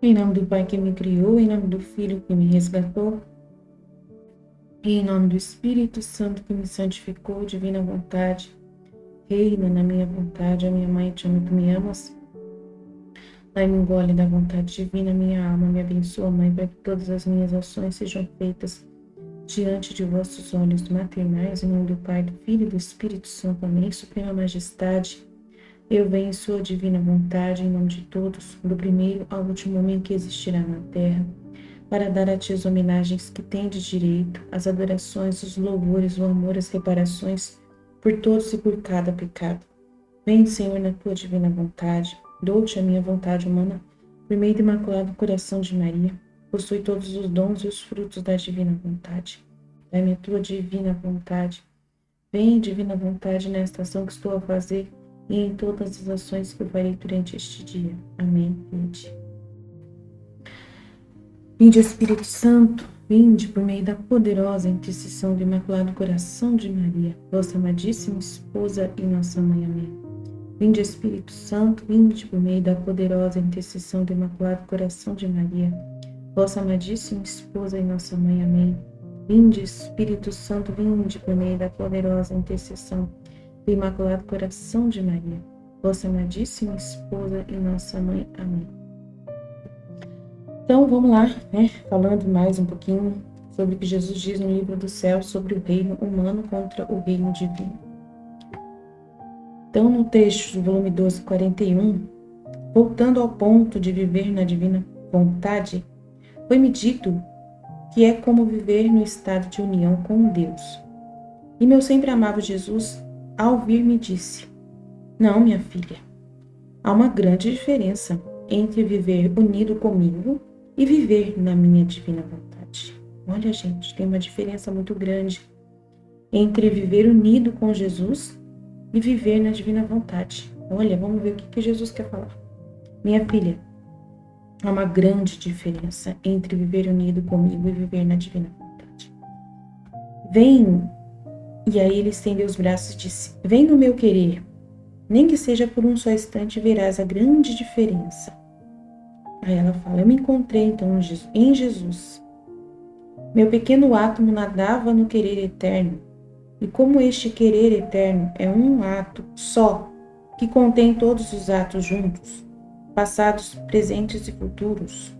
Em nome do Pai que me criou, em nome do Filho que me resgatou, e em nome do Espírito Santo que me santificou, divina vontade, reina na minha vontade, a minha mãe te ama, tu me amas. Dai-me um gole da vontade divina, minha alma me abençoa, Mãe, para que todas as minhas ações sejam feitas diante de vossos olhos maternais, em nome do Pai, do Filho e do Espírito Santo. Amém. Suprema Majestade, eu venho em sua divina vontade, em nome de todos, do primeiro ao último homem que existirá na terra, para dar a ti as homenagens que tendes direito, as adorações, os louvores, o amor, as reparações, por todos e por cada pecado. Vem, Senhor, na tua divina vontade, dou-te a minha vontade humana, por meio do imaculado coração de Maria, possui todos os dons e os frutos da divina vontade. Dai-me a tua divina vontade. Vem, divina vontade, nesta ação que estou a fazer e em todas as ações que eu farei durante este dia. Amém. Vinde. Vinde, Espírito Santo, vinde por meio da poderosa intercessão do Imaculado Coração de Maria, vossa amadíssima esposa e nossa mãe. Amém. Vinde, Espírito Santo, vinde por meio da poderosa intercessão do Imaculado Coração de Maria, vossa amadíssima esposa e nossa mãe. Amém. Vinde, Espírito Santo, vinde por meio da poderosa intercessão do Imaculado Coração de Maria, vossa amadíssima esposa e nossa mãe. Amém. Então, vamos lá, falando mais um pouquinho sobre o que Jesus diz no livro do céu sobre o reino humano contra o reino divino. Então, no texto do volume 12, 41, voltando ao ponto de viver na divina vontade, foi-me dito que é como viver no estado de união com Deus. E meu sempre amado Jesus, ao vir, me disse: não, minha filha, há uma grande diferença entre viver unido comigo e viver na minha divina vontade. Olha, gente, tem uma diferença muito grande entre viver unido com Jesus e viver na divina vontade. Olha, vamos ver o que Jesus quer falar. Minha filha, há uma grande diferença entre viver unido comigo e viver na divina vontade. Vem, e aí ele estendeu os braços e disse: vem no meu querer, nem que seja por um só instante verás a grande diferença. Aí ela fala: eu me encontrei então em Jesus. Meu pequeno átomo nadava no querer eterno, e como este querer eterno é um ato só, que contém todos os atos juntos, passados, presentes e futuros,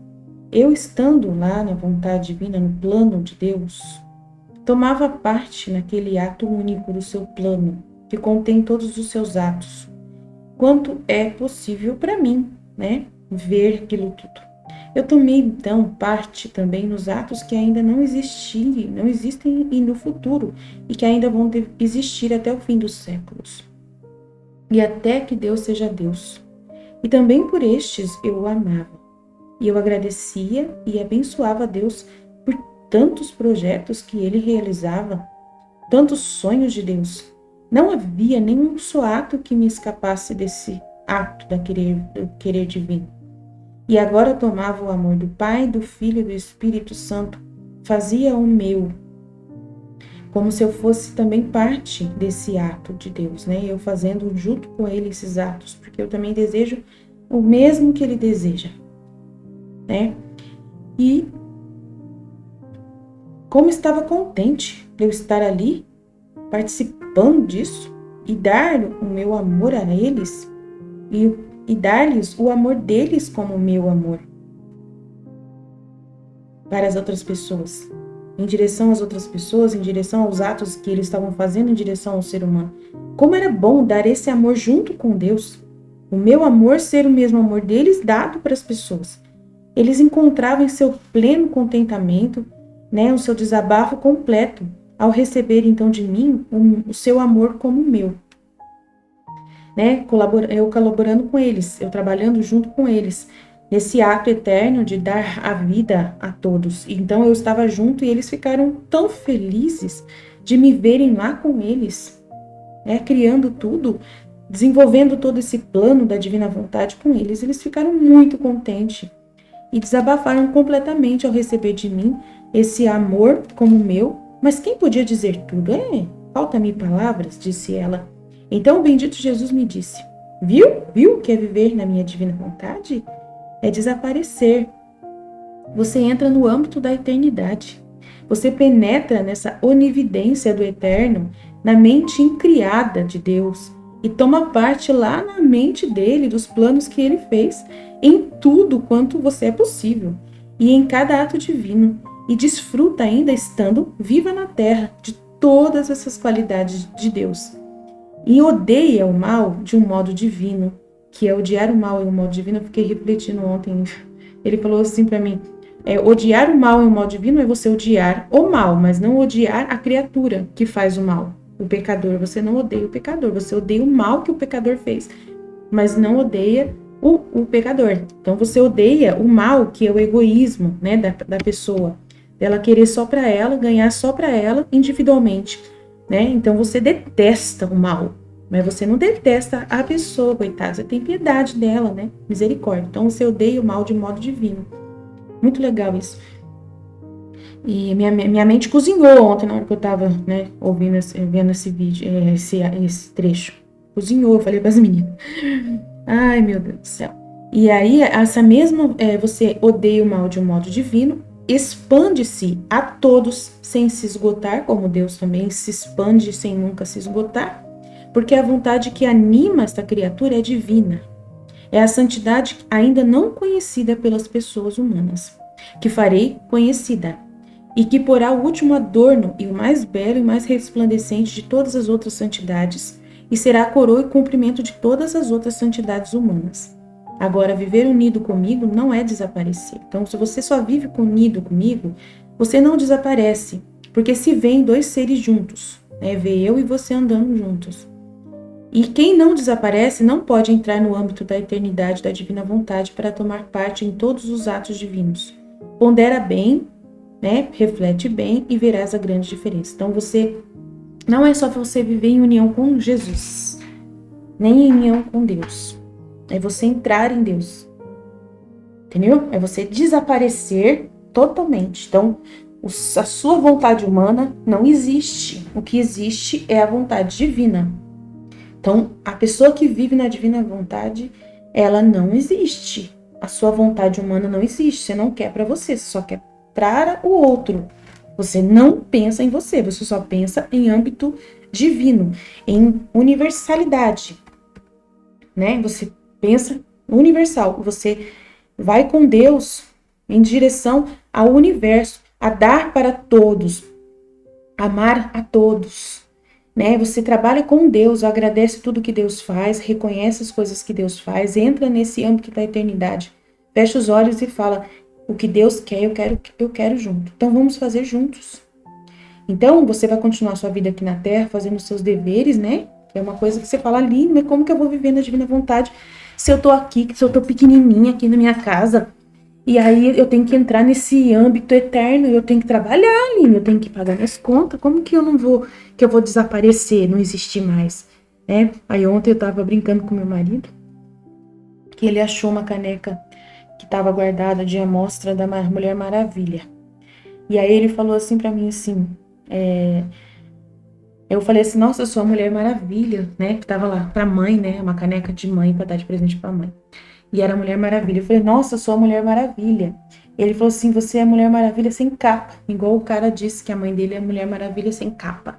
eu estando lá na vontade divina, no plano de Deus, tomava parte naquele ato único do seu plano, que contém todos os seus atos, quanto é possível para mim, ver aquilo tudo. Eu tomei, então, parte também nos atos que ainda não existem e no futuro, e que ainda vão existir até o fim dos séculos. E até que Deus seja Deus. E também por estes eu o amava. E eu agradecia e abençoava a Deus por tantos projetos que ele realizava, tantos sonhos de Deus. Não havia nenhum só ato que me escapasse desse ato do querer divino. E agora tomava o amor do Pai, do Filho e do Espírito Santo, fazia o meu, como se eu fosse também parte desse ato de Deus, Eu fazendo junto com ele esses atos, porque eu também desejo o mesmo que ele deseja, E como estava contente de eu estar ali, participando disso, e dar o meu amor a eles, e dar-lhes o amor deles como o meu amor para as outras pessoas, em direção às outras pessoas, em direção aos atos que eles estavam fazendo, em direção ao ser humano. Como era bom dar esse amor junto com Deus, o meu amor ser o mesmo amor deles dado para as pessoas. Eles encontravam em seu pleno contentamento, o seu desabafo completo, ao receber então de mim o seu amor como o meu. Eu colaborando com eles, eu trabalhando junto com eles, nesse ato eterno de dar a vida a todos. Então eu estava junto e eles ficaram tão felizes de me verem lá com eles, criando tudo, desenvolvendo todo esse plano da divina vontade com eles. Eles ficaram muito contentes e desabafaram completamente ao receber de mim esse amor como meu. Mas quem podia dizer tudo? Falta-me palavras, disse ela. Então o bendito Jesus me disse: viu que é viver na minha divina vontade? é desaparecer. Você entra no âmbito da eternidade. Você penetra nessa onividência do eterno, na mente incriada de Deus, e toma parte lá na mente dele, dos planos que ele fez, em tudo quanto você é possível, e em cada ato divino, e desfruta ainda estando viva na terra de todas essas qualidades de Deus. E odeia o mal de um modo divino, que é odiar o mal em um modo divino. Eu fiquei refletindo ontem. Ele falou assim para mim, odiar o mal em um modo divino é você odiar o mal, mas não odiar a criatura que faz o mal. O pecador, você não odeia o pecador, você odeia o mal que o pecador fez, mas não odeia o pecador. Então você odeia o mal, que é o egoísmo, né, da pessoa, dela querer só para ela, ganhar só para ela individualmente, né? Então você detesta o mal, mas você não detesta a pessoa, coitada, você tem piedade dela, né? Misericórdia. Então você odeia o mal de modo divino. Muito legal isso. E minha mente cozinhou ontem, na hora que eu tava, né, vendo esse vídeo, esse trecho. Cozinhou, eu falei para as meninas. Ai, meu Deus do céu. E aí, essa mesma, você odeia o mal de um modo divino, expande-se a todos sem se esgotar, como Deus também se expande sem nunca se esgotar, porque a vontade que anima esta criatura é divina. É a santidade ainda não conhecida pelas pessoas humanas, que farei conhecida, e que porá o último adorno e o mais belo e mais resplandecente de todas as outras santidades, e será a coroa e cumprimento de todas as outras santidades humanas. Agora, viver unido comigo não é desaparecer. Então, se você só vive unido comigo, você não desaparece, porque se vêem dois seres juntos, né? Vê eu e você andando juntos. E quem não desaparece não pode entrar no âmbito da eternidade da divina vontade para tomar parte em todos os atos divinos. Pondera bem, né? Reflete bem e verás a grande diferença. Então você não é só você viver em união com Jesus, nem em união com Deus. É você entrar em Deus. Entendeu? É você desaparecer totalmente. Então, a sua vontade humana não existe. O que existe é a vontade divina. Então, a pessoa que vive na divina vontade, ela não existe. A sua vontade humana não existe. Você não quer para você, você só quer para o outro. Você não pensa em você, você só pensa em âmbito divino, em universalidade, né? Você pensa universal, você vai com Deus em direção ao universo, a dar para todos, amar a todos, né? Você trabalha com Deus, agradece tudo que Deus faz, reconhece as coisas que Deus faz, entra nesse âmbito da eternidade, fecha os olhos e fala: o que Deus quer, eu quero junto. Então vamos fazer juntos. Então você vai continuar sua vida aqui na Terra, fazendo os seus deveres, né? Que é uma coisa que você fala ali, mas como que eu vou viver na divina vontade se eu tô aqui, se eu tô pequenininha aqui na minha casa? E aí eu tenho que entrar nesse âmbito eterno, eu tenho que trabalhar ali, eu tenho que pagar minhas contas. Como que eu vou desaparecer, não existir mais, né? Aí ontem eu tava brincando com meu marido, que ele achou uma caneca que estava guardada de amostra da Mulher Maravilha. E aí ele falou assim para mim assim, eu falei assim: nossa, eu sou a Mulher Maravilha, né? Que tava lá pra mãe, né? Uma caneca de mãe pra dar de presente pra mãe. E era a Mulher Maravilha. Eu falei: nossa, eu sou a Mulher Maravilha. Ele falou assim: você é a Mulher Maravilha sem capa. Igual o cara disse que a mãe dele é a Mulher Maravilha sem capa.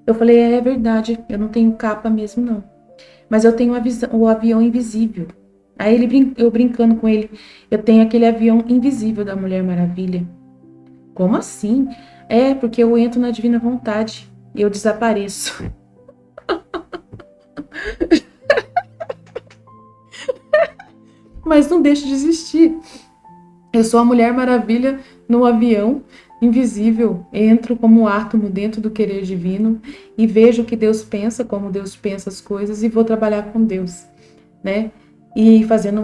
Eu falei: é verdade, eu não tenho capa mesmo, não. Mas eu tenho o avião invisível. Aí eu brincando com ele: eu tenho aquele avião invisível da Mulher Maravilha. Como assim? É, porque eu entro na divina vontade e eu desapareço. Mas não deixo de existir. Eu sou a Mulher Maravilha no avião invisível. Entro como átomo dentro do querer divino e vejo o que Deus pensa, como Deus pensa as coisas, e vou trabalhar com Deus, né? E fazendo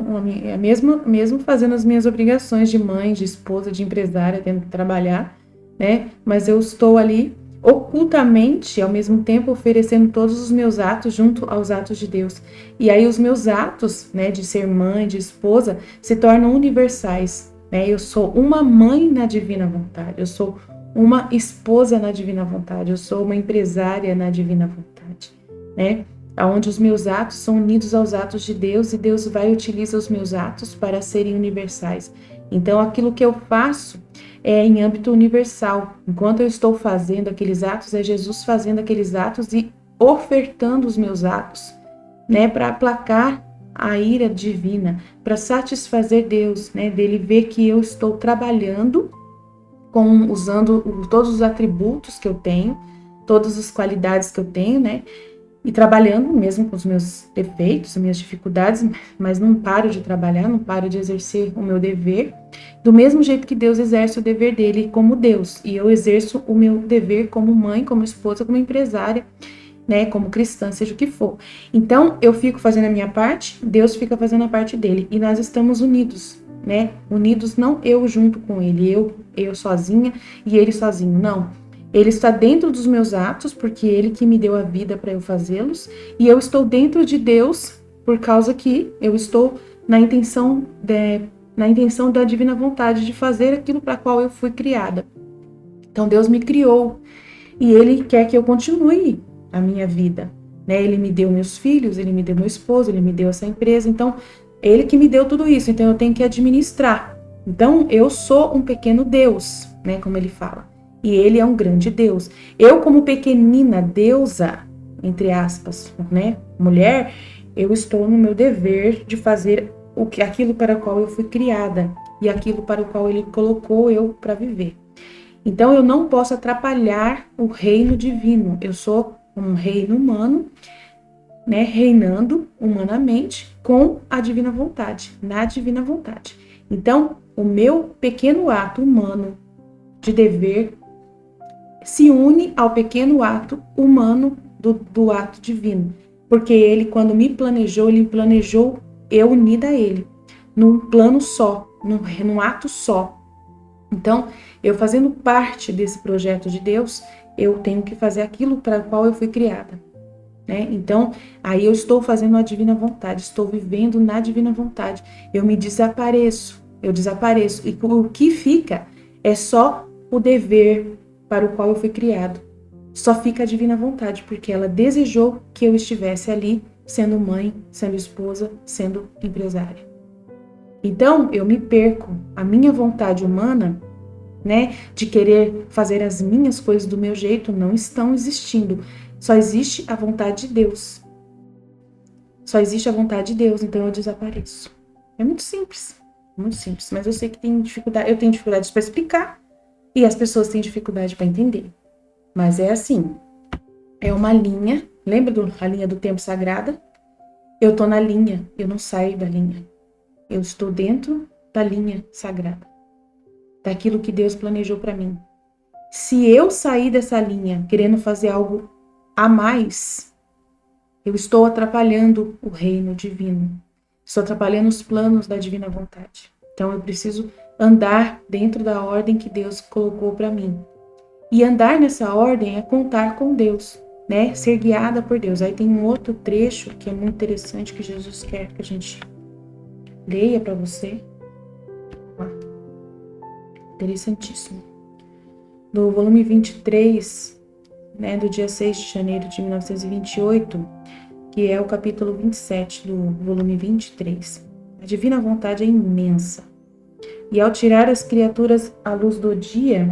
mesmo fazendo as minhas obrigações de mãe, de esposa, de empresária, tendo que trabalhar, né? Mas eu estou ali ocultamente, ao mesmo tempo, oferecendo todos os meus atos junto aos atos de Deus. E aí os meus atos, né, de ser mãe, de esposa, se tornam universais, né? Eu sou uma mãe na divina vontade, eu sou uma esposa na divina vontade, eu sou uma empresária na divina vontade, né? onde os meus atos são unidos aos atos de Deus e Deus vai e utiliza os meus atos para serem universais. Então, aquilo que eu faço é em âmbito universal. Enquanto eu estou fazendo aqueles atos, é Jesus fazendo aqueles atos e ofertando os meus atos, né, para aplacar a ira divina, para satisfazer Deus, né, dele ver que eu estou trabalhando usando todos os atributos que eu tenho, todas as qualidades que eu tenho, né, e trabalhando mesmo com os meus defeitos, as minhas dificuldades, mas não paro de trabalhar, não paro de exercer o meu dever, do mesmo jeito que Deus exerce o dever dele como Deus, e eu exerço o meu dever como mãe, como esposa, como empresária, né, como cristã, seja o que for. Então, eu fico fazendo a minha parte, Deus fica fazendo a parte dele, e nós estamos unidos, né, unidos não eu junto com ele, eu sozinha e ele sozinho, não. Ele está dentro dos meus atos, porque ele que me deu a vida para eu fazê-los, e eu estou dentro de Deus, por causa que eu estou na intenção da divina vontade de fazer aquilo para qual eu fui criada. Então, Deus me criou, e ele quer que eu continue a minha vida, né? Ele me deu meus filhos, ele me deu meu esposo, ele me deu essa empresa, então ele que me deu tudo isso, então eu tenho que administrar. Então eu sou um pequeno Deus, né, como ele fala, e ele é um grande Deus. Eu, como pequenina deusa, entre aspas, né, mulher, eu estou no meu dever de fazer aquilo para o qual eu fui criada e aquilo para o qual ele colocou eu para viver. Então eu não posso atrapalhar o reino divino. Eu sou um reino humano, né, reinando humanamente com a divina vontade, na divina vontade. Então, o meu pequeno ato humano de dever se une ao pequeno ato humano do ato divino. Porque ele, quando me planejou, ele planejou eu unida a ele, num plano só, num ato só. Então, eu fazendo parte desse projeto de Deus, eu tenho que fazer aquilo para o qual eu fui criada, né? Então, aí eu estou fazendo a divina vontade, estou vivendo na divina vontade. Eu desapareço. E o que fica é só o dever para o qual eu fui criado. Só fica a divina vontade, porque ela desejou que eu estivesse ali, sendo mãe, sendo esposa, sendo empresária. Então, eu me perco. A minha vontade humana, né, de querer fazer as minhas coisas do meu jeito, não estão existindo. Só existe a vontade de Deus. Só existe a vontade de Deus, então eu desapareço. É muito simples, mas eu sei que tem dificuldade, eu tenho dificuldades para explicar e as pessoas têm dificuldade para entender. Mas é assim, é uma linha, lembra da linha do tempo sagrada? Eu tô na linha, eu não saio da linha. Eu estou dentro da linha sagrada, daquilo que Deus planejou para mim. Se eu sair dessa linha querendo fazer algo a mais, eu estou atrapalhando o reino divino. Estou atrapalhando os planos da divina vontade. Então eu preciso andar dentro da ordem que Deus colocou para mim. E andar nessa ordem é contar com Deus, né? Ser guiada por Deus. Aí tem um outro trecho que é muito interessante que Jesus quer que a gente leia para você. Interessantíssimo. Do volume 23, né, do dia 6 de janeiro de 1928, que é o capítulo 27 do volume 23. A divina vontade é imensa. E ao tirar as criaturas à luz do dia,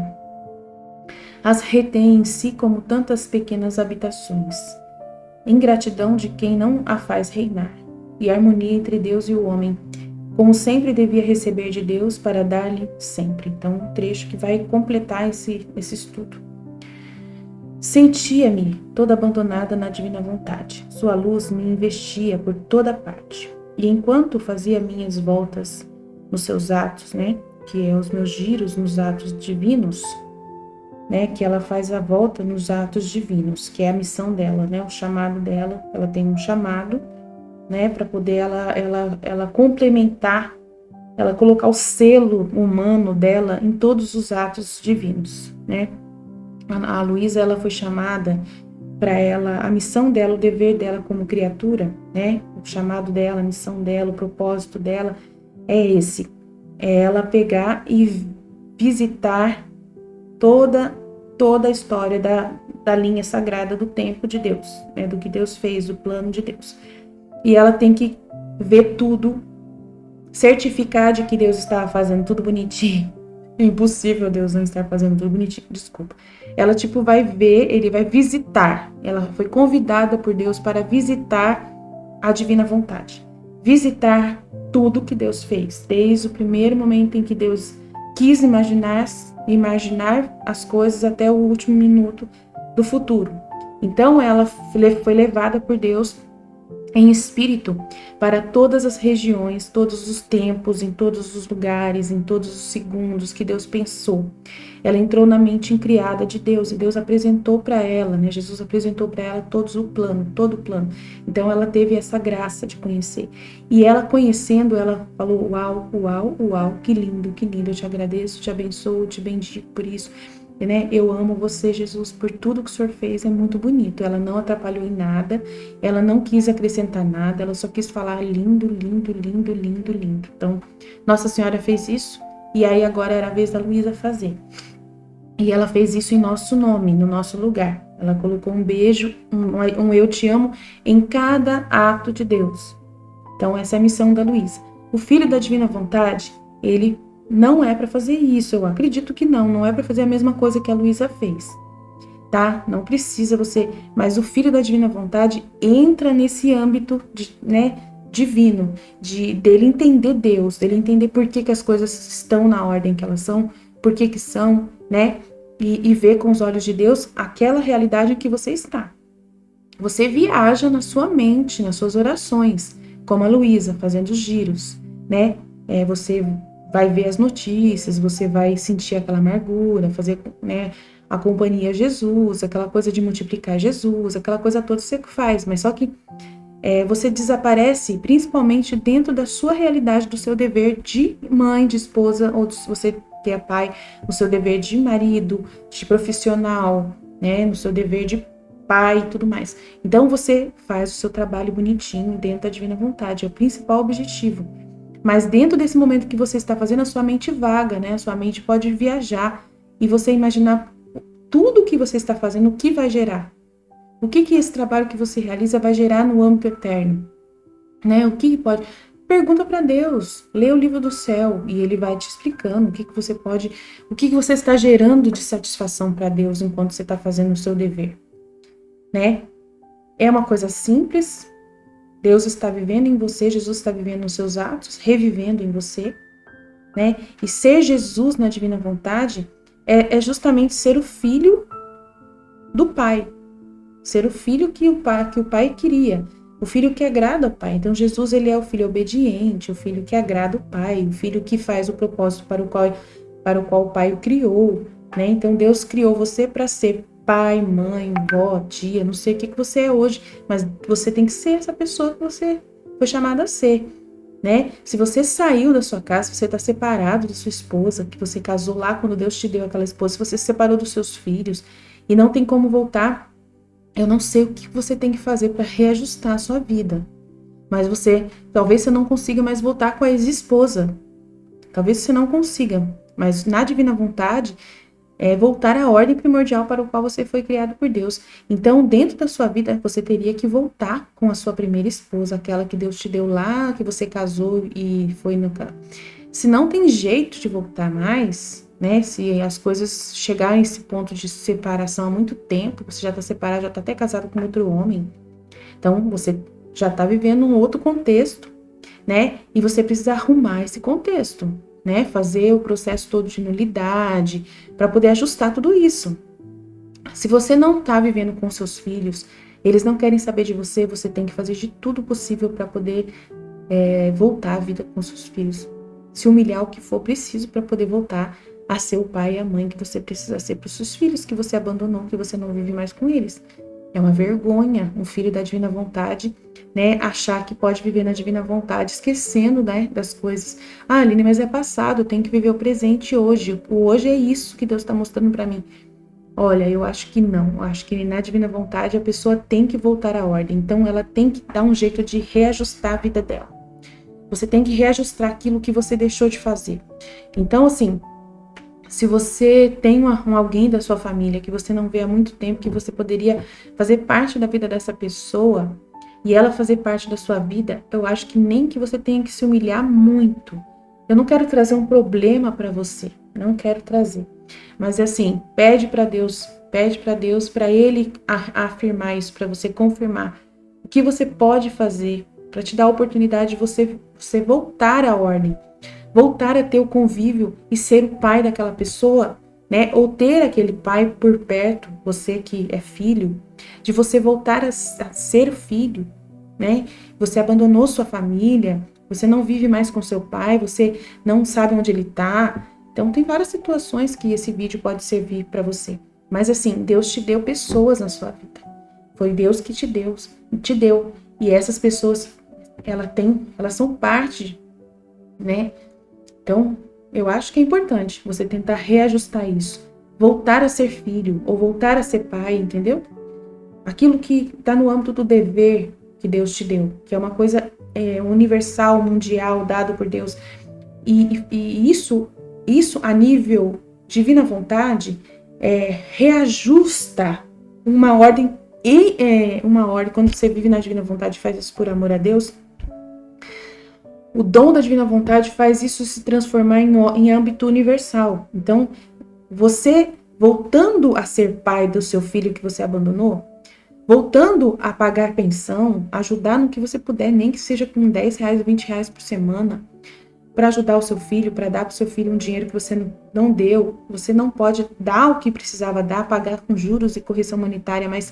as retém em si como tantas pequenas habitações. Ingratidão de quem não a faz reinar. E harmonia entre Deus e o homem, como sempre devia receber de Deus para dar-lhe sempre. Então, um trecho que vai completar esse estudo. Sentia-me toda abandonada na divina vontade. Sua luz me investia por toda parte. E enquanto fazia minhas voltas nos seus atos, né, que é os meus giros nos atos divinos, né, que ela faz a volta nos atos divinos, que é a missão dela, né, o chamado dela. Ela tem um chamado, né, para poder ela complementar, ela colocar o selo humano dela em todos os atos divinos, né? A Luísa, ela foi chamada para ela, a missão dela, o dever dela como criatura, né? O chamado dela, a missão dela, o propósito dela é esse, é ela pegar e visitar toda a história da linha sagrada do tempo de Deus, né, do que Deus fez, do plano de Deus. E ela tem que ver tudo, certificar de que Deus estava fazendo tudo bonitinho. É impossível Deus não estar fazendo tudo bonitinho, desculpa. Ela, vai ver, ele vai visitar. Ela foi convidada por Deus para visitar a divina vontade. Visitar tudo que Deus fez, desde o primeiro momento em que Deus quis imaginar as coisas até o último minuto do futuro. Então ela foi levada por Deus em espírito para todas as regiões, todos os tempos, em todos os lugares, em todos os segundos que Deus pensou. Ela entrou na mente incriada de Deus e Deus apresentou para ela, né? Jesus apresentou para ela todo o plano. Então ela teve essa graça de conhecer. E ela conhecendo, ela falou: uau, uau, uau, que lindo, eu te agradeço, te abençoo, te bendigo por isso. Né? Eu amo você, Jesus, por tudo que o Senhor fez, é muito bonito. Ela não atrapalhou em nada, ela não quis acrescentar nada, ela só quis falar lindo, lindo, lindo, lindo, lindo. Então, Nossa Senhora fez isso, e aí agora era a vez da Luísa fazer. E ela fez isso em nosso nome, no nosso lugar. Ela colocou um beijo, um eu te amo em cada ato de Deus. Então, essa é a missão da Luísa. O Filho da Divina Vontade, ele não é para fazer isso, eu acredito que não é para fazer a mesma coisa que a Luísa fez, tá? Não precisa você, mas o Filho da Divina Vontade entra nesse âmbito divino, dele entender Deus, dele entender por que as coisas estão na ordem que elas são, por que são, né? E ver com os olhos de Deus aquela realidade em que você está. Você viaja na sua mente, nas suas orações, como a Luísa, fazendo giros, né? Você vai ver as notícias, você vai sentir aquela amargura, fazer, né, a companhia a Jesus, aquela coisa de multiplicar Jesus, aquela coisa toda você faz, mas só que você desaparece principalmente dentro da sua realidade, do seu dever de mãe, de esposa, ou se você que é pai, no seu dever de marido, de profissional, né, no seu dever de pai e tudo mais. Então você faz o seu trabalho bonitinho dentro da divina vontade, é o principal objetivo. Mas dentro desse momento que você está fazendo, a sua mente vaga, né? A sua mente pode viajar e você imaginar tudo que você está fazendo, o que vai gerar. O que esse trabalho que você realiza vai gerar no âmbito eterno, né? O que pode... Pergunta para Deus, lê o livro do céu e ele vai te explicando o que você pode, o que você está gerando de satisfação para Deus enquanto você está fazendo o seu dever, né? É uma coisa simples. Deus está vivendo em você, Jesus está vivendo nos seus atos, revivendo em você, né? E ser Jesus na divina vontade é justamente ser o filho do Pai, ser o filho que o Pai queria, o filho que agrada ao Pai. Então Jesus, ele é o filho obediente, o filho que agrada o Pai, o filho que faz o propósito para o qual o Pai o criou, né? Então Deus criou você para ser pai, mãe, vó, tia, não sei o que você é hoje, mas você tem que ser essa pessoa que você foi chamada a ser, né? Se você saiu da sua casa, se você está separado da sua esposa, que você casou lá quando Deus te deu aquela esposa, se você se separou dos seus filhos e não tem como voltar, eu não sei o que você tem que fazer para reajustar a sua vida, mas talvez você não consiga mais voltar com a ex-esposa, talvez você não consiga, mas na divina vontade, voltar à ordem primordial para o qual você foi criado por Deus. Então, dentro da sua vida, você teria que voltar com a sua primeira esposa, aquela que Deus te deu lá, que você casou e foi no... Se não tem jeito de voltar mais, né? Se as coisas chegarem a esse ponto de separação há muito tempo, você já está separado, já está até casado com outro homem, então você já está vivendo um outro contexto, né? E você precisa arrumar esse contexto, né? Fazer o processo todo de nulidade para poder ajustar tudo isso. Se você não está vivendo com seus filhos, eles não querem saber de você, você tem que fazer de tudo possível para poder voltar à vida com seus filhos. Se humilhar o que for preciso para poder voltar a ser o pai e a mãe que você precisa ser para os seus filhos que você abandonou, que você não vive mais com eles. É uma vergonha um filho da divina vontade, né, achar que pode viver na divina vontade, esquecendo, né, das coisas. Ah, Aline, mas é passado, eu tenho que viver o presente hoje. O hoje é isso que Deus está mostrando para mim. Olha, eu acho que não. Eu acho que na divina vontade a pessoa tem que voltar à ordem. Então ela tem que dar um jeito de reajustar a vida dela. Você tem que reajustar aquilo que você deixou de fazer. Então, assim, Se você tem alguém da sua família que você não vê há muito tempo, que você poderia fazer parte da vida dessa pessoa e ela fazer parte da sua vida, eu acho que nem que você tenha que se humilhar muito. Eu não quero trazer um problema para você, não quero trazer. Mas assim, pede para Deus para Ele afirmar isso, para você confirmar o que você pode fazer, para te dar a oportunidade de você voltar à ordem, voltar a ter o convívio e ser o pai daquela pessoa, né? Ou ter aquele pai por perto, você que é filho, de você voltar a ser filho, né? Você abandonou sua família, você não vive mais com seu pai, você não sabe onde ele tá. Então tem várias situações que esse vídeo pode servir para você. Mas assim, Deus te deu pessoas na sua vida. Foi Deus que te deu. E essas pessoas, elas são parte, né? Então, eu acho que é importante você tentar reajustar isso. Voltar a ser filho ou voltar a ser pai, entendeu? Aquilo que está no âmbito do dever que Deus te deu, que é uma coisa universal, mundial, dado por Deus. E isso a nível divina vontade, reajusta uma ordem quando você vive na divina vontade e faz isso por amor a Deus. O dom da divina vontade faz isso se transformar em âmbito universal. Então, você voltando a ser pai do seu filho que você abandonou, voltando a pagar pensão, ajudar no que você puder, nem que seja com R$10, R$20 por semana, para ajudar o seu filho, para dar para o seu filho um dinheiro que você não deu. Você não pode dar o que precisava dar, pagar com juros e correção monetária, mas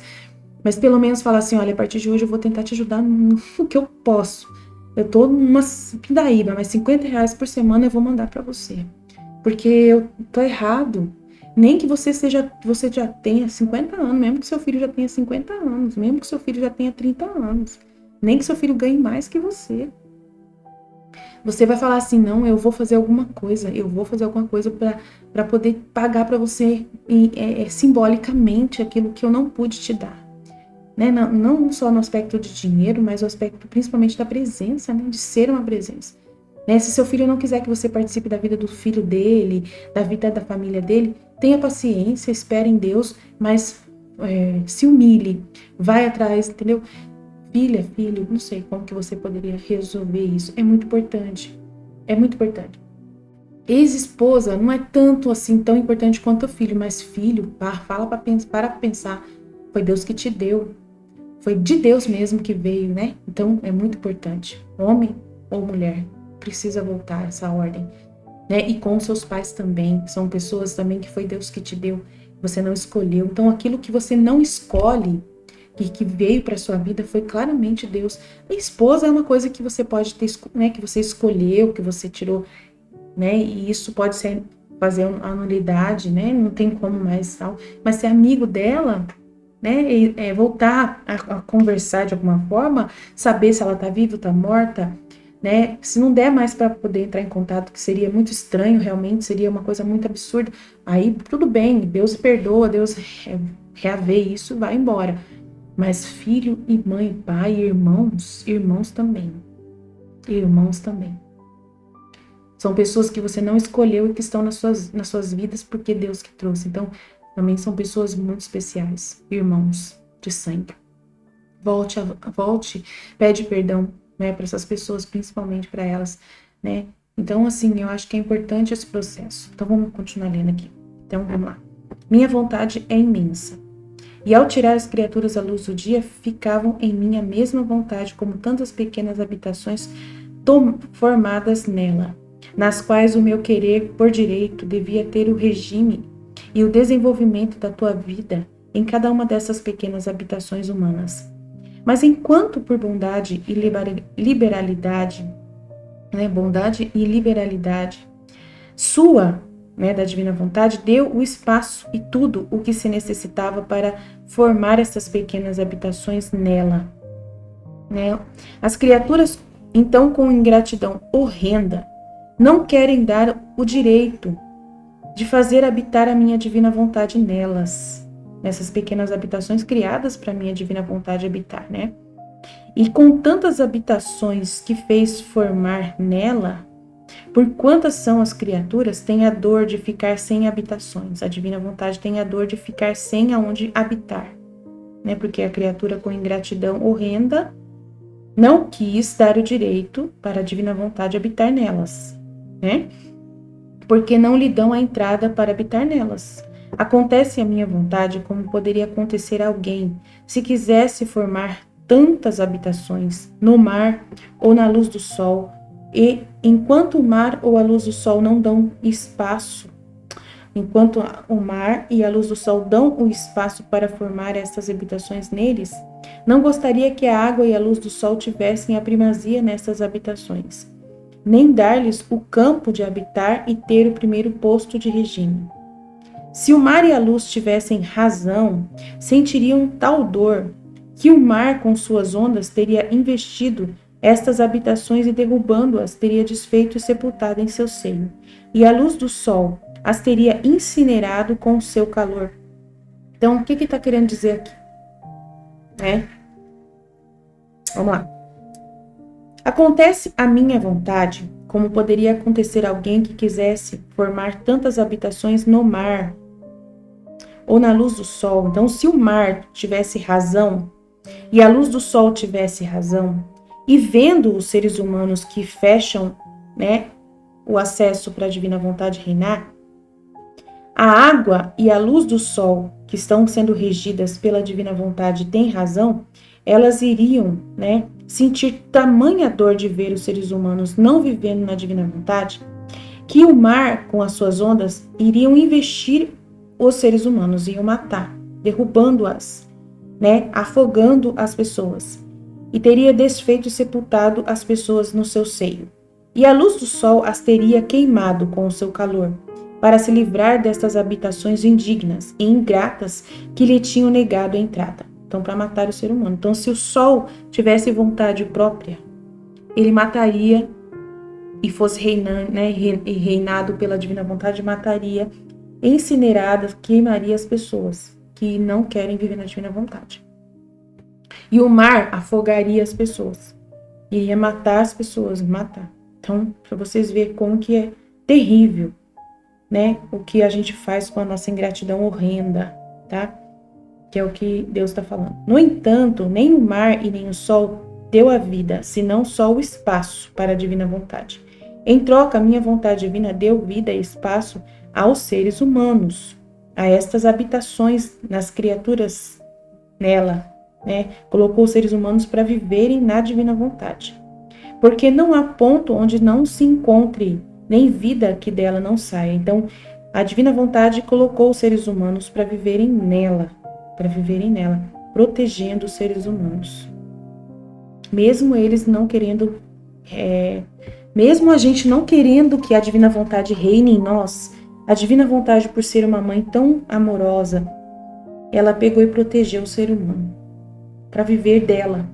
pelo menos falar assim, olha, a partir de hoje eu vou tentar te ajudar no que eu posso. Eu tô numa pindaíba, mas R$50 por semana eu vou mandar para você. Porque eu tô errado. Nem que você já tenha 50 anos, mesmo que seu filho já tenha 50 anos, mesmo que seu filho já tenha 30 anos. Nem que seu filho ganhe mais que você. Você vai falar assim, não, eu vou fazer alguma coisa para poder pagar para você simbolicamente aquilo que eu não pude te dar. Né? Não só no aspecto de dinheiro, mas no aspecto principalmente da presença, né? De ser uma presença. Né? Se seu filho não quiser que você participe da vida do filho dele, da vida da família dele, tenha paciência, espere em Deus, mas se humilhe, vai atrás, entendeu? Filha, filho, não sei como que você poderia resolver isso. É muito importante. É muito importante. Ex-esposa não é tanto assim tão importante quanto o filho, mas filho, para pensar, foi Deus que te deu. Foi de Deus mesmo que veio, né? Então, é muito importante. Homem ou mulher, precisa voltar a essa ordem. Né? E com seus pais também. São pessoas também que foi Deus que te deu. Você não escolheu. Então, aquilo que você não escolhe e que veio para sua vida foi claramente Deus. A esposa é uma coisa que você pode ter, né? Que você escolheu, que você tirou, né? E isso pode fazer uma anulidade, né? Não tem como mais tal. Mas ser amigo dela, né, voltar a conversar de alguma forma, saber se ela está viva, está morta, né, se não der mais para poder entrar em contato, que seria muito estranho realmente, seria uma coisa muito absurda, aí tudo bem, Deus perdoa, Deus reavê isso, vai embora, mas filho e mãe, pai, irmãos também, são pessoas que você não escolheu e que estão nas suas vidas porque Deus que trouxe, então também são pessoas muito especiais, irmãos de sangue. Volte, pede perdão, né, para essas pessoas, principalmente para elas, né? Então, assim, eu acho que é importante esse processo. Então, vamos continuar lendo aqui. Então, vamos lá. Minha vontade é imensa. E ao tirar as criaturas à luz do dia, ficavam em mim a mesma vontade como tantas pequenas habitações formadas nela, nas quais o meu querer por direito devia ter o regime e o desenvolvimento da tua vida em cada uma dessas pequenas habitações humanas. Mas enquanto por bondade e liberalidade, né, bondade e liberalidade sua, né, da divina vontade, deu o espaço e tudo o que se necessitava para formar essas pequenas habitações nela. Né? As criaturas, então, com ingratidão horrenda, não querem dar o direito de fazer habitar a minha divina vontade nelas, nessas pequenas habitações criadas para a minha divina vontade habitar, né? E com tantas habitações que fez formar nela, Por quantas são as criaturas, tem a dor de ficar sem habitações. A divina vontade tem a dor de ficar sem aonde habitar, né? Porque a criatura com ingratidão horrenda não quis dar o direito para a divina vontade habitar nelas, né? Porque não lhe dão a entrada para habitar nelas. Acontece a minha vontade como poderia acontecer a alguém se quisesse formar tantas habitações no mar ou na luz do sol, e enquanto o mar ou a luz do sol não dão espaço, enquanto o mar e a luz do sol dão o espaço para formar essas habitações neles, não gostaria que a água e a luz do sol tivessem a primazia nessas habitações, nem dar-lhes o campo de habitar e ter o primeiro posto de regime. Se o mar e a luz tivessem razão, sentiriam tal dor que o mar com suas ondas teria investido estas habitações e derrubando-as teria desfeito e sepultado em seu seio, e a luz do sol as teria incinerado com o seu calor. Então, o que está querendo dizer aqui? Vamos lá. Acontece a minha vontade, como poderia acontecer a alguém que quisesse formar tantas habitações no mar ou na luz do sol. Então, se o mar tivesse razão e a luz do sol tivesse razão, e vendo os seres humanos que fecham, né, o acesso para a divina vontade reinar, a água e a luz do sol, que estão sendo regidas pela divina vontade, têm razão, elas iriam, né, sentir tamanha dor de ver os seres humanos não vivendo na divina vontade, que o mar, com as suas ondas, iriam investir os seres humanos, iam matar, derrubando-as, né, afogando as pessoas, e teria desfeito e sepultado as pessoas no seu seio. E a luz do sol as teria queimado com o seu calor, para se livrar destas habitações indignas e ingratas que lhe tinham negado a entrada. Então, para matar o ser humano. Então, se o sol tivesse vontade própria, ele mataria e fosse reinando, né, reinado pela divina vontade, mataria, incinerada, queimaria as pessoas que não querem viver na divina vontade. E o mar afogaria as pessoas, iria matar as pessoas, matar. Então, para vocês verem como que é terrível, né, o que a gente faz com a nossa ingratidão horrenda, tá? Que é o que Deus está falando. No entanto, nem o mar e nem o sol deu a vida, senão só o espaço para a divina vontade. Em troca, a minha vontade divina deu vida e espaço aos seres humanos, a estas habitações, nas criaturas nela, né? Colocou os seres humanos para viverem na divina vontade. Porque não há ponto onde não se encontre, nem vida que dela não saia. Então, a divina vontade colocou os seres humanos para viverem nela, protegendo os seres humanos. Mesmo eles não querendo, mesmo a gente não querendo que a divina vontade reine em nós, a divina vontade, por ser uma mãe tão amorosa, ela pegou e protegeu o ser humano para viver dela,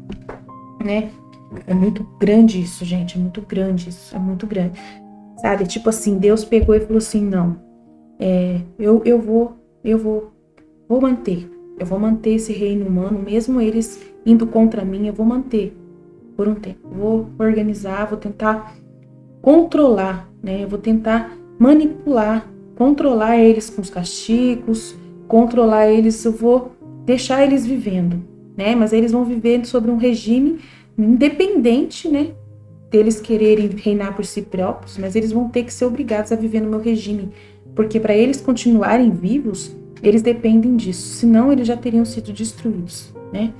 né? É muito grande isso, gente, é muito grande isso, é muito grande. Sabe, tipo assim, Deus pegou e falou assim, não, eu vou manter esse reino humano, mesmo eles indo contra mim, eu vou manter por um tempo. Vou organizar, vou tentar controlar, né? Eu vou tentar manipular, controlar eles com os castigos, controlar eles, eu vou deixar eles vivendo, né? Mas eles vão viver sobre um regime independente, né? Deles quererem reinar por si próprios, mas eles vão ter que ser obrigados a viver no meu regime, porque para eles continuarem vivos, eles dependem disso, senão eles já teriam sido destruídos, né?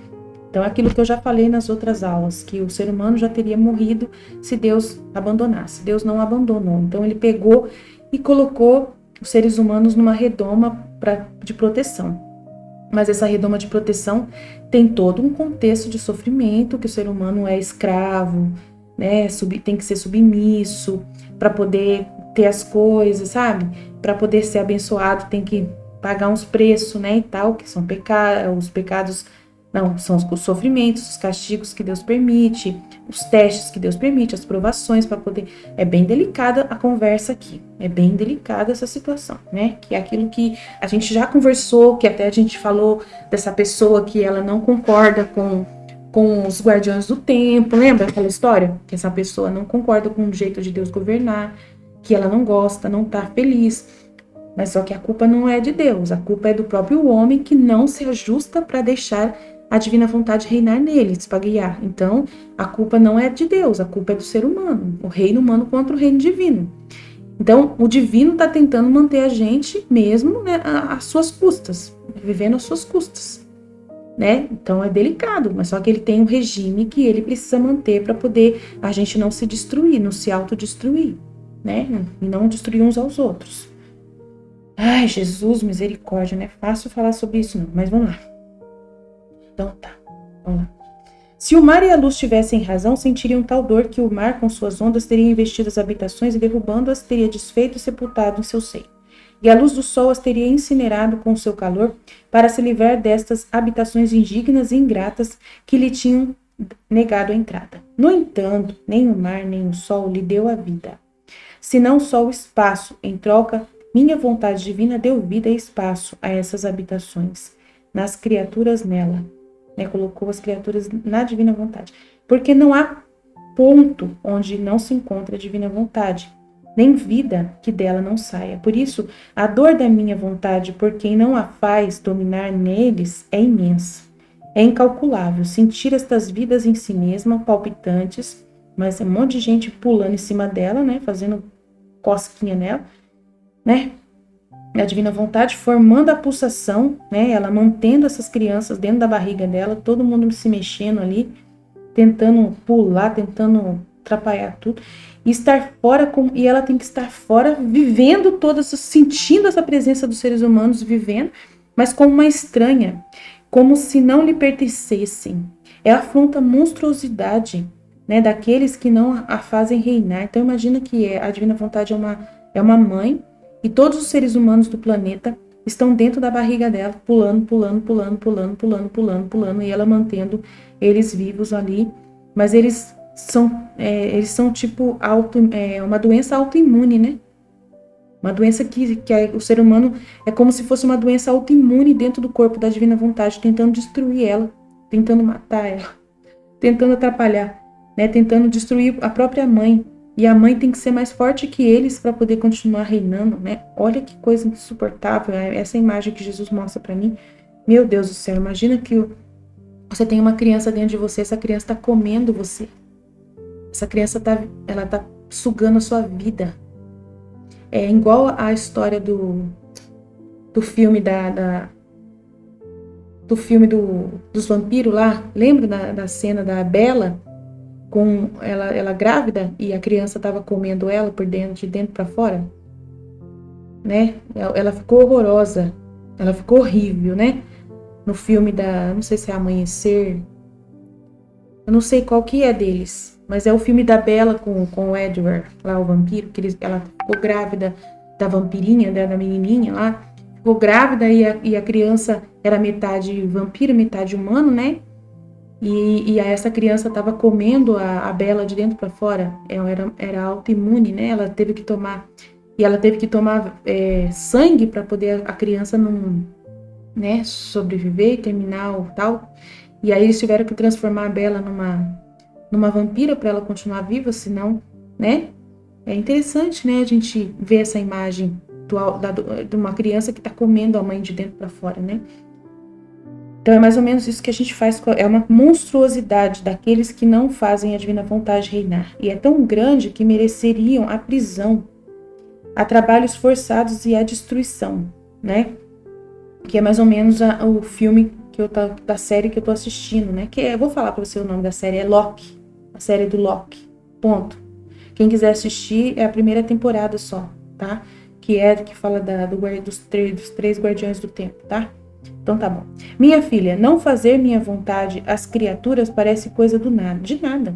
Então, aquilo que eu já falei nas outras aulas, que o ser humano já teria morrido se Deus abandonasse. Deus não abandonou, então ele pegou e colocou os seres humanos numa redoma de proteção. Mas essa redoma de proteção tem todo um contexto de sofrimento, que o ser humano é escravo, né? Tem que ser submisso para poder ter as coisas, sabe? Para poder ser abençoado tem que pagar uns preços, né? E tal, que são os pecados, não, são os sofrimentos, os castigos que Deus permite, os testes que Deus permite, as provações para poder. É bem delicada a conversa aqui, é bem delicada essa situação, né? Que é aquilo que a gente já conversou, que até a gente falou dessa pessoa que ela não concorda com com os guardiões do templo, lembra aquela história? Que essa pessoa não concorda com o jeito de Deus governar, que ela não gosta, não tá feliz. Mas só que a culpa não é de Deus, a culpa é do próprio homem que não se ajusta para deixar a divina vontade reinar nele, espaguear. Então, a culpa não é de Deus, a culpa é do ser humano, o reino humano contra o reino divino. Então, o divino está tentando manter a gente mesmo, né, às suas custas, vivendo às suas custas, né? Então, é delicado, mas só que ele tem um regime que ele precisa manter para poder a gente não se destruir, não se autodestruir, né? E não destruir uns aos outros. Ai, Jesus, misericórdia, não é fácil falar sobre isso não, mas vamos lá. Então tá, vamos lá. Se o mar e a luz tivessem razão, sentiriam tal dor que o mar com suas ondas teria investido as habitações e derrubando-as teria desfeito e sepultado em seu seio. E a luz do sol as teria incinerado com seu calor para se livrar destas habitações indignas e ingratas que lhe tinham negado a entrada. No entanto, nem o mar nem o sol lhe deu a vida, senão só o espaço. Em troca, minha vontade divina deu vida e espaço a essas habitações, nas criaturas nela. Colocou as criaturas na divina vontade. Porque não há ponto onde não se encontra a divina vontade, nem vida que dela não saia. Por isso, a dor da minha vontade por quem não a faz dominar neles é imensa. É incalculável sentir estas vidas em si mesma, palpitantes, mas um monte de gente pulando em cima dela, né, fazendo cosquinha nela, né? A divina vontade formando a pulsação, né? Ela mantendo essas crianças dentro da barriga dela, todo mundo se mexendo ali, tentando pular, tentando atrapalhar tudo, e estar fora e ela tem que estar fora, vivendo todas, sentindo essa presença dos seres humanos, vivendo, mas como uma estranha, como se não lhe pertencessem. É a afronta monstruosidade, né, daqueles que não a fazem reinar. Então imagina que a divina vontade é uma mãe, e todos os seres humanos do planeta estão dentro da barriga dela, pulando, e ela mantendo eles vivos ali. Mas eles são tipo uma doença autoimune, né? Uma doença que o ser humano é como se fosse uma doença autoimune dentro do corpo da divina vontade, tentando destruir ela, tentando matar ela, tentando atrapalhar, né? Tentando destruir a própria mãe. E a mãe tem que ser mais forte que eles para poder continuar reinando, né? Olha que coisa insuportável, essa imagem que Jesus mostra para mim. Meu Deus do céu, imagina que você tem uma criança dentro de você, essa criança está comendo você. Essa criança ela tá sugando a sua vida. É igual a história do filme do filme dos vampiros lá. Lembra da cena da Bella? Com ela grávida e a criança estava comendo ela por dentro, de dentro para fora, né? Ela ficou horrorosa, ela ficou horrível, né? No filme não sei se é Amanhecer, eu não sei qual que é deles, mas é o filme da Bella com o Edward, lá o vampiro, que ela ficou grávida da vampirinha, da menininha lá, ficou grávida e a criança era metade vampiro, metade humano, né? E essa criança estava comendo a Bella de dentro para fora, era autoimune, né? Ela teve que tomar sangue para poder a criança não, né, sobreviver e terminar o tal. E aí eles tiveram que transformar a Bella numa vampira para ela continuar viva, senão, né? É interessante, né, a gente ver essa imagem de uma criança que está comendo a mãe de dentro para fora, né? Então é mais ou menos isso que a gente faz, é uma monstruosidade daqueles que não fazem a divina vontade reinar. E é tão grande que mereceriam a prisão, a trabalhos forçados e a destruição, né? Que é mais ou menos o filme da série que eu tô assistindo, né? Eu vou falar para você o nome da série, é Loki, a série do Loki, ponto. Quem quiser assistir, é a primeira temporada só, tá? Que fala dos três guardiões do tempo, tá? Então tá bom. Minha filha, não fazer minha vontade às criaturas parece coisa de nada.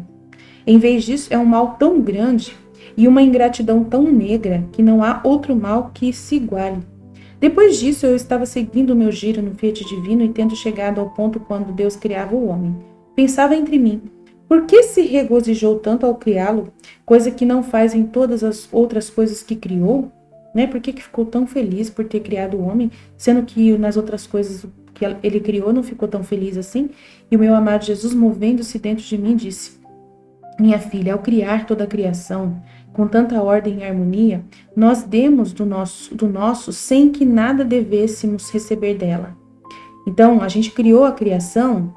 Em vez disso, é um mal tão grande e uma ingratidão tão negra que não há outro mal que se iguale. Depois disso, eu estava seguindo o meu giro no Fiat divino e tendo chegado ao ponto quando Deus criava o homem. Pensava entre mim, por que se regozijou tanto ao criá-lo, coisa que não faz em todas as outras coisas que criou? Né? Por que ficou tão feliz por ter criado o homem, sendo que nas outras coisas que ele criou não ficou tão feliz assim. E o meu amado Jesus, movendo-se dentro de mim, disse: minha filha, ao criar toda a criação, com tanta ordem e harmonia, nós demos do nosso sem que nada devêssemos receber dela. Então, a gente criou a criação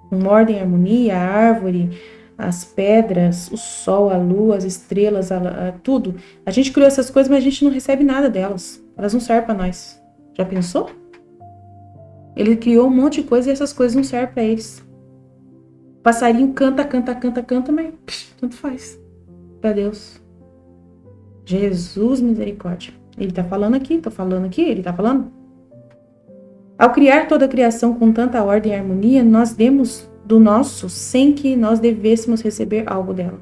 com ordem e harmonia, a árvore, as pedras, o sol, a lua, as estrelas, tudo. A gente criou essas coisas, mas a gente não recebe nada delas. Elas não servem para nós. Já pensou? Ele criou um monte de coisa e essas coisas não servem para eles. O passarinho canta, mas tanto faz para Deus. Jesus, misericórdia. Ele tá falando aqui, tô falando aqui, ele tá falando. Ao criar toda a criação com tanta ordem e harmonia, nós demos do nosso sem que nós devêssemos receber algo dela.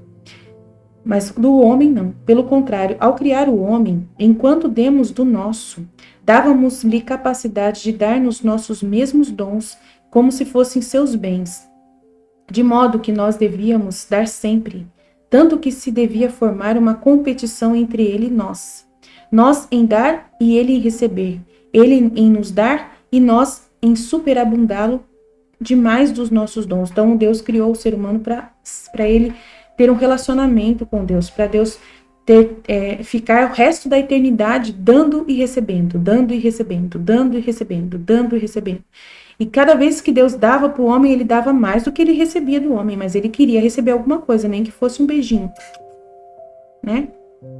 Mas do homem não. Pelo contrário, ao criar o homem, enquanto demos do nosso, dávamos-lhe capacidade de dar-nos nossos mesmos dons, como se fossem seus bens, de modo que nós devíamos dar sempre, tanto que se devia formar uma competição entre ele e nós. Nós em dar e ele em receber, ele em nos dar e nós em superabundá-lo demais dos nossos dons. Então Deus criou o ser humano para ele ter um relacionamento com Deus, para Deus ficar o resto da eternidade dando e recebendo, dando e recebendo, dando e recebendo, dando e recebendo. E cada vez que Deus dava para o homem, ele dava mais do que ele recebia do homem, mas ele queria receber alguma coisa, nem que fosse um beijinho, né?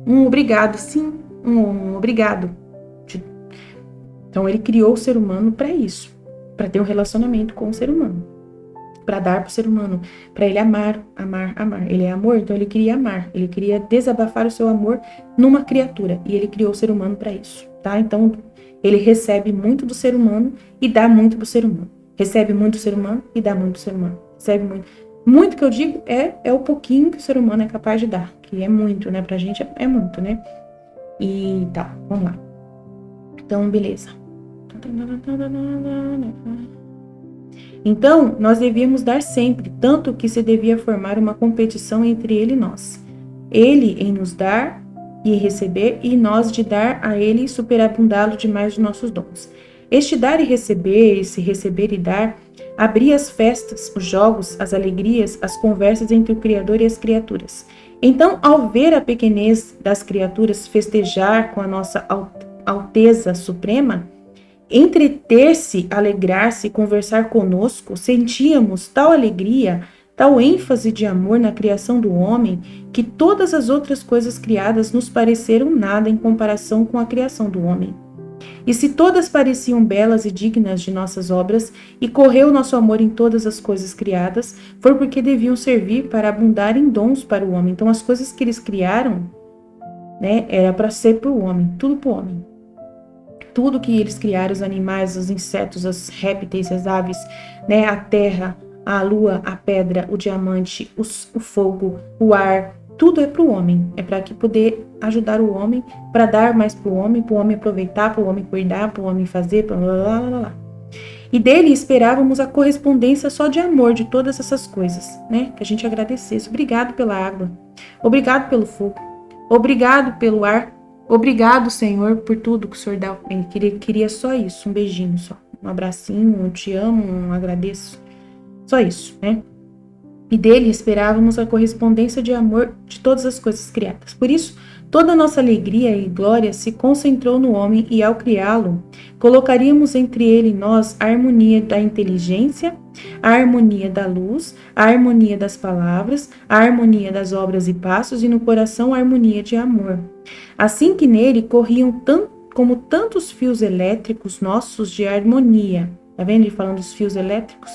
Um obrigado, sim, um obrigado. Então ele criou o ser humano para isso, para ter um relacionamento com o ser humano, para dar para o ser humano, para ele amar. Ele é amor, então ele queria amar, ele queria desabafar o seu amor numa criatura, e ele criou o ser humano para isso, tá? Então ele recebe muito do ser humano e dá muito pro ser humano. Recebe muito do ser humano e dá muito do ser humano. Recebe muito. Muito que eu digo é o pouquinho que o ser humano é capaz de dar, que é muito, né? Pra gente é muito, né? E tá, vamos lá. Então, beleza. Então, nós devíamos dar sempre, tanto que se devia formar uma competição entre ele e nós. Ele em nos dar e receber, e nós de dar a ele e superabundá-lo demais de nossos dons. Este dar e receber, esse receber e dar, abria as festas, os jogos, as alegrias, as conversas entre o Criador e as criaturas. Então, ao ver a pequenez das criaturas festejar com a nossa alteza suprema, entreter-se, alegrar-se e conversar conosco, sentíamos tal alegria, tal ênfase de amor na criação do homem, que todas as outras coisas criadas nos pareceram nada em comparação com a criação do homem. E se todas pareciam belas e dignas de nossas obras, e correu nosso amor em todas as coisas criadas, foi porque deviam servir para abundar em dons para o homem. Então as coisas que eles criaram, né, era para ser para o homem, tudo para o homem. Tudo que eles criaram, os animais, os insetos, os répteis, as aves, né, a terra, a lua, a pedra, o diamante, o fogo, o ar, tudo é para o homem. É para que poder ajudar o homem, para dar mais para o homem aproveitar, para o homem cuidar, para o homem fazer, blá, blá, blá, blá. E dele esperávamos a correspondência só de amor de todas essas coisas, né? Que a gente agradecesse. Obrigado pela água, obrigado pelo fogo, obrigado pelo ar, obrigado, Senhor, por tudo que o Senhor dá. Ele queria só isso, um beijinho só, um abracinho, um te amo, um agradeço. Só isso, né? E dele esperávamos a correspondência de amor de todas as coisas criadas. Por isso, toda a nossa alegria e glória se concentrou no homem, e ao criá-lo, colocaríamos entre ele e nós a harmonia da inteligência, a harmonia da luz, a harmonia das palavras, a harmonia das obras e passos, e no coração a harmonia de amor. Assim que nele corriam como tantos fios elétricos nossos de harmonia. Tá vendo ele falando dos fios elétricos?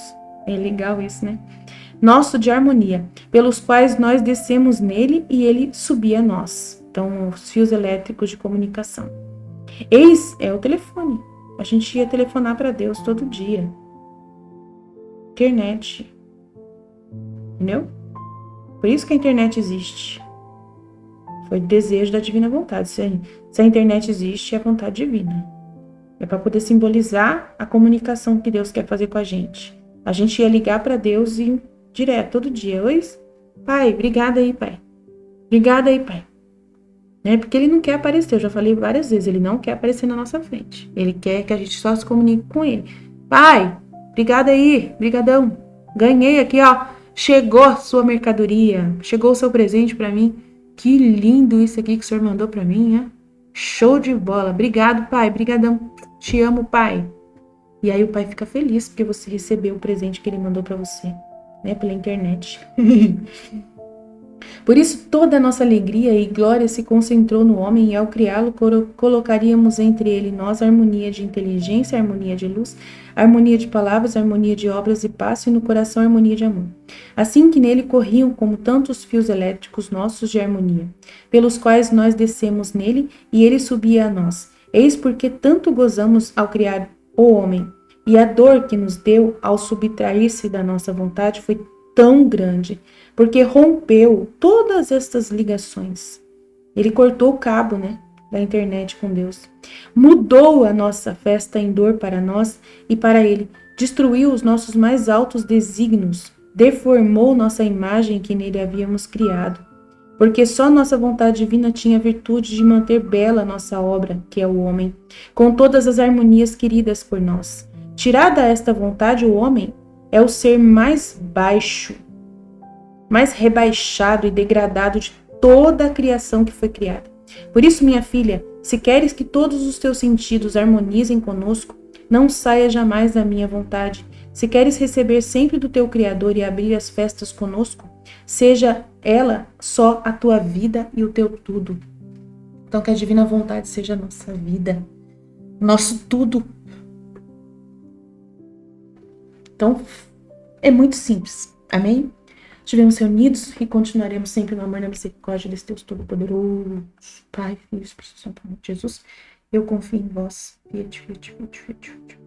É legal isso, né? Nosso de harmonia, pelos quais nós descemos nele e ele subia a nós. Então, os fios elétricos de comunicação. Eis é o telefone. A gente ia telefonar para Deus todo dia. Internet. Entendeu? Por isso que a internet existe. Foi desejo da divina vontade. Se a internet existe, é a vontade divina. É para poder simbolizar a comunicação que Deus quer fazer com a gente. A gente ia ligar para Deus e direto, todo dia. Oi, pai, obrigada aí, pai. Obrigada aí, pai. Né? Porque ele não quer aparecer, eu já falei várias vezes, ele não quer aparecer na nossa frente. Ele quer que a gente só se comunique com ele. Pai, obrigada aí, brigadão. Ganhei aqui, ó. Chegou a sua mercadoria, chegou o seu presente para mim. Que lindo isso aqui que o senhor mandou para mim, né? Show de bola. Obrigado, pai. Brigadão. Te amo, pai. E aí o pai fica feliz porque você recebeu o presente que ele mandou para você, né, pela internet. Por isso toda a nossa alegria e glória se concentrou no homem, e ao criá-lo colocaríamos entre ele e nós harmonia de inteligência, harmonia de luz, harmonia de palavras, harmonia de obras e paz, e no coração harmonia de amor. Assim que nele corriam como tantos fios elétricos nossos de harmonia, pelos quais nós descemos nele e ele subia a nós. Eis porque tanto gozamos ao criar o homem, e a dor que nos deu ao subtrair-se da nossa vontade foi tão grande, porque rompeu todas estas ligações. Ele cortou o cabo, né, da internet com Deus. Mudou a nossa festa em dor para nós e para ele. Destruiu os nossos mais altos desígnios. Deformou nossa imagem que nele havíamos criado. Porque só nossa vontade divina tinha a virtude de manter bela nossa obra, que é o homem, com todas as harmonias queridas por nós. Tirada esta vontade, o homem é o ser mais baixo, mais rebaixado e degradado de toda a criação que foi criada. Por isso, minha filha, se queres que todos os teus sentidos harmonizem conosco, não saia jamais da minha vontade. Se queres receber sempre do teu Criador e abrir as festas conosco, seja ela só a tua vida e o teu tudo. Então, que a divina vontade seja a nossa vida, nosso tudo. Então, é muito simples. Amém? Estivemos reunidos e continuaremos sempre no amor e na misericórdia desse Deus Todo-Poderoso, Pai, Filho e Espírito Santo, Jesus. Eu confio em vós. Fiat, fiat, fiat, fiat, fiat.